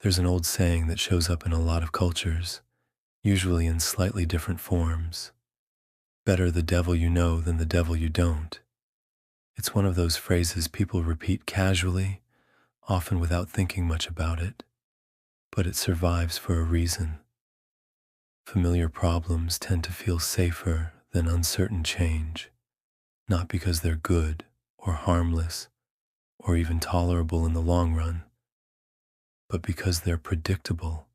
There's an old saying that shows up in a lot of cultures, usually in slightly different forms. Better the devil you know than the devil you don't. It's one of those phrases people repeat casually, often without thinking much about it, but it survives for a reason. Familiar problems tend to feel safer than uncertain change, not because they're good or harmless or even tolerable in the long run, but because they're predictable.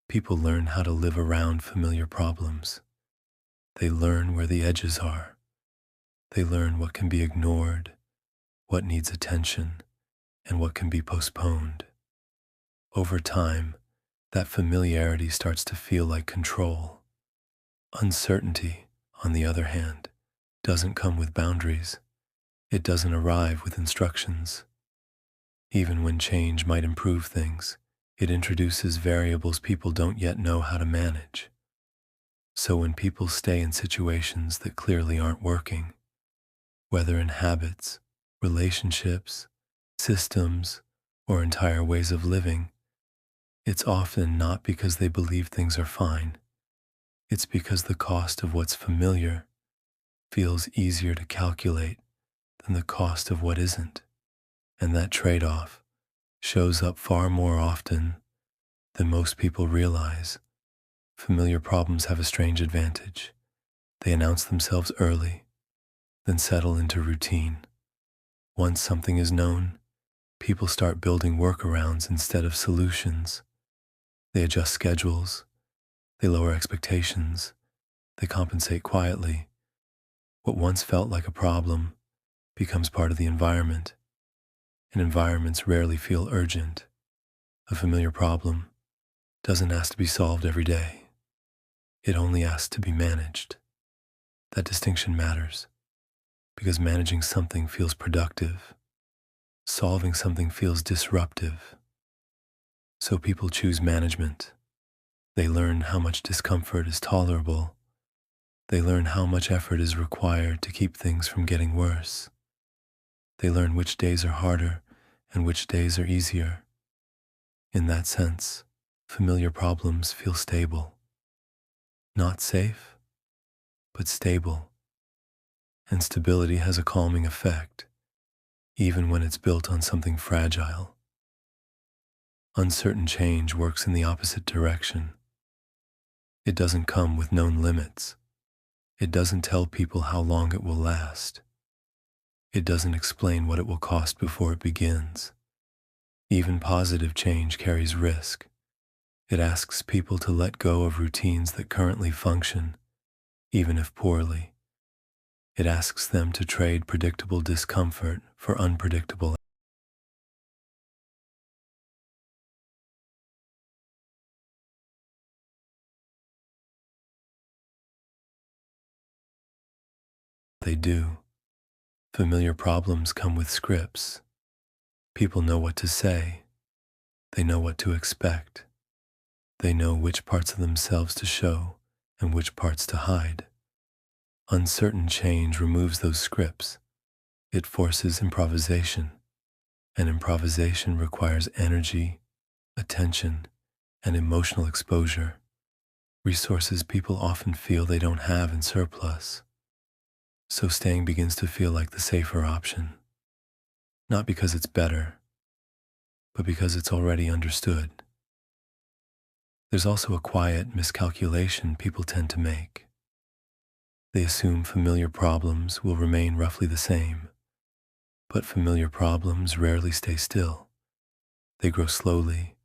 People learn how to live around familiar problems. They learn where the edges are. They learn what can be ignored, what needs attention, and what can be postponed. Over time, that familiarity starts to feel like control. Uncertainty, on the other hand, doesn't come with boundaries. It doesn't arrive with instructions. Even when change might improve things, it introduces variables people don't yet know how to manage. So when people stay in situations that clearly aren't working, whether in habits, relationships, systems, or entire ways of living, it's often not because they believe things are fine. It's because the cost of what's familiar feels easier to calculate than the cost of what isn't. And that trade-off shows up far more often than most people realize. Familiar problems have a strange advantage. They announce themselves early, then settle into routine. Once something is known, people start building workarounds instead of solutions. They adjust schedules, they lower expectations, they compensate quietly. What once felt like a problem becomes part of the environment, and environments rarely feel urgent. A familiar problem doesn't ask to be solved every day. It only asks to be managed. That distinction matters because managing something feels productive. Solving something feels disruptive. So people choose management. They learn how much discomfort is tolerable. They learn how much effort is required to keep things from getting worse. They learn which days are harder and which days are easier. In that sense, familiar problems feel stable. Not safe, but stable. And stability has a calming effect, even when it's built on something fragile. Uncertain change works in the opposite direction. It doesn't come with known limits. It doesn't tell people how long it will last. It doesn't explain what it will cost before it begins. Even positive change carries risk. It asks people to let go of routines that currently function, even if poorly. It asks them to trade predictable discomfort for unpredictable. They do. Familiar problems come with scripts. People know what to say. They know what to expect. They know which parts of themselves to show and which parts to hide. Uncertain change removes those scripts. It forces improvisation, and improvisation requires energy, attention, and emotional exposure, resources people often feel they don't have in surplus. So staying begins to feel like the safer option, not because it's better, but because it's already understood. There's also a quiet miscalculation people tend to make. They assume familiar problems will remain roughly the same, but familiar problems rarely stay still. They grow slowly,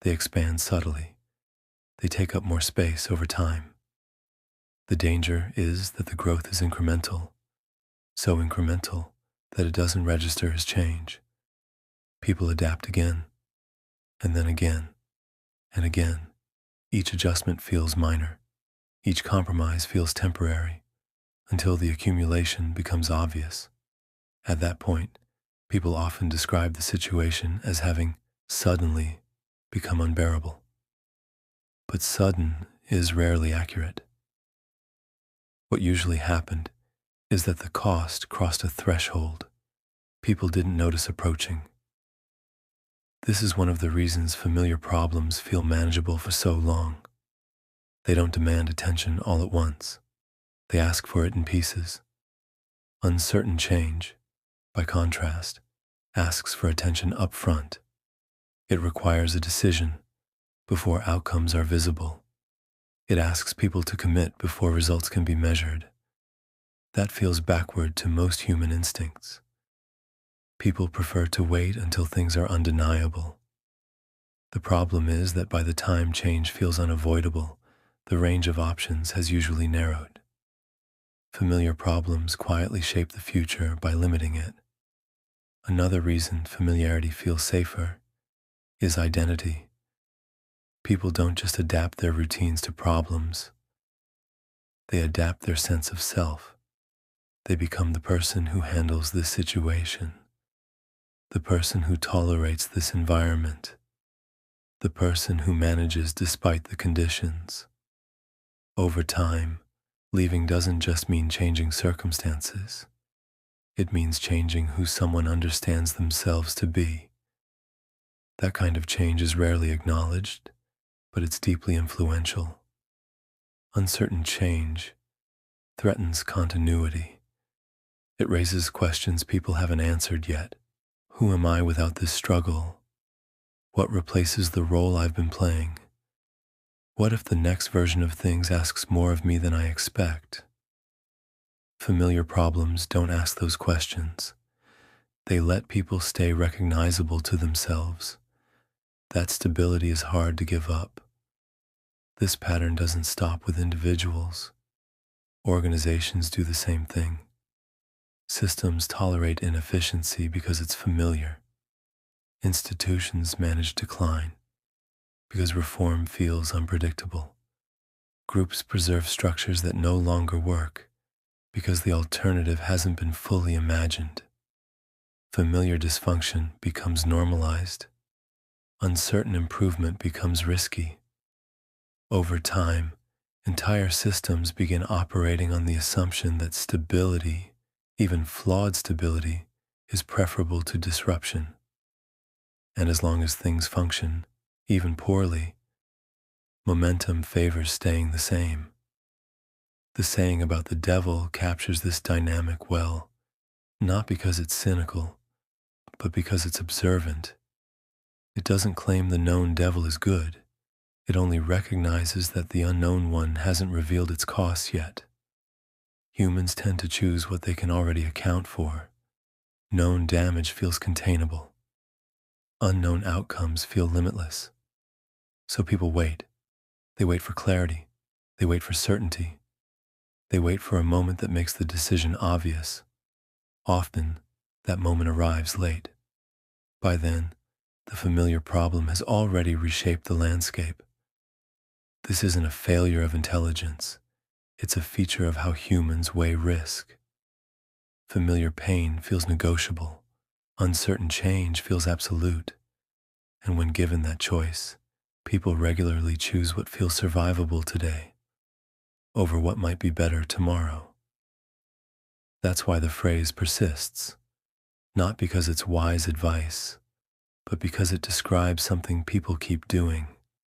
they expand subtly, they take up more space over time. The danger is that the growth is incremental, so incremental that it doesn't register as change. People adapt again, and then again, and again. Each adjustment feels minor. Each compromise feels temporary, until the accumulation becomes obvious. At that point, people often describe the situation as having suddenly become unbearable. But sudden is rarely accurate. What usually happened is that the cost crossed a threshold people didn't notice approaching. This is one of the reasons familiar problems feel manageable for so long. They don't demand attention all at once. They ask for it in pieces. Uncertain change, by contrast, asks for attention up front. It requires a decision before outcomes are visible. It asks people to commit before results can be measured. That feels backward to most human instincts. People prefer to wait until things are undeniable. The problem is that by the time change feels unavoidable, the range of options has usually narrowed. Familiar problems quietly shape the future by limiting it. Another reason familiarity feels safer is identity. People don't just adapt their routines to problems, they adapt their sense of self. They become the person who handles this situation, the person who tolerates this environment, the person who manages despite the conditions. Over time, leaving doesn't just mean changing circumstances. It means changing who someone understands themselves to be. That kind of change is rarely acknowledged, but it's deeply influential. Uncertain change threatens continuity. It raises questions people haven't answered yet. Who am I without this struggle? What replaces the role I've been playing? What if the next version of things asks more of me than I expect? Familiar problems don't ask those questions. They let people stay recognizable to themselves. That stability is hard to give up. This pattern doesn't stop with individuals. Organizations do the same thing. Systems tolerate inefficiency because it's familiar. Institutions manage decline because reform feels unpredictable. Groups preserve structures that no longer work because the alternative hasn't been fully imagined. Familiar dysfunction becomes normalized. Uncertain improvement becomes risky. Over time, entire systems begin operating on the assumption that stability, even flawed stability, is preferable to disruption. And as long as things function, even poorly, momentum favors staying the same. The saying about the devil captures this dynamic well, not because it's cynical, but because it's observant. It doesn't claim the known devil is good. It only recognizes that the unknown one hasn't revealed its costs yet. Humans tend to choose what they can already account for. Known damage feels containable. Unknown outcomes feel limitless. So people wait. They wait for clarity. They wait for certainty. They wait for a moment that makes the decision obvious. Often, that moment arrives late. By then, the familiar problem has already reshaped the landscape. This isn't a failure of intelligence. It's a feature of how humans weigh risk. Familiar pain feels negotiable. Uncertain change feels absolute. And when given that choice, people regularly choose what feels survivable today over what might be better tomorrow. That's why the phrase persists, not because it's wise advice, but because it describes something people keep doing.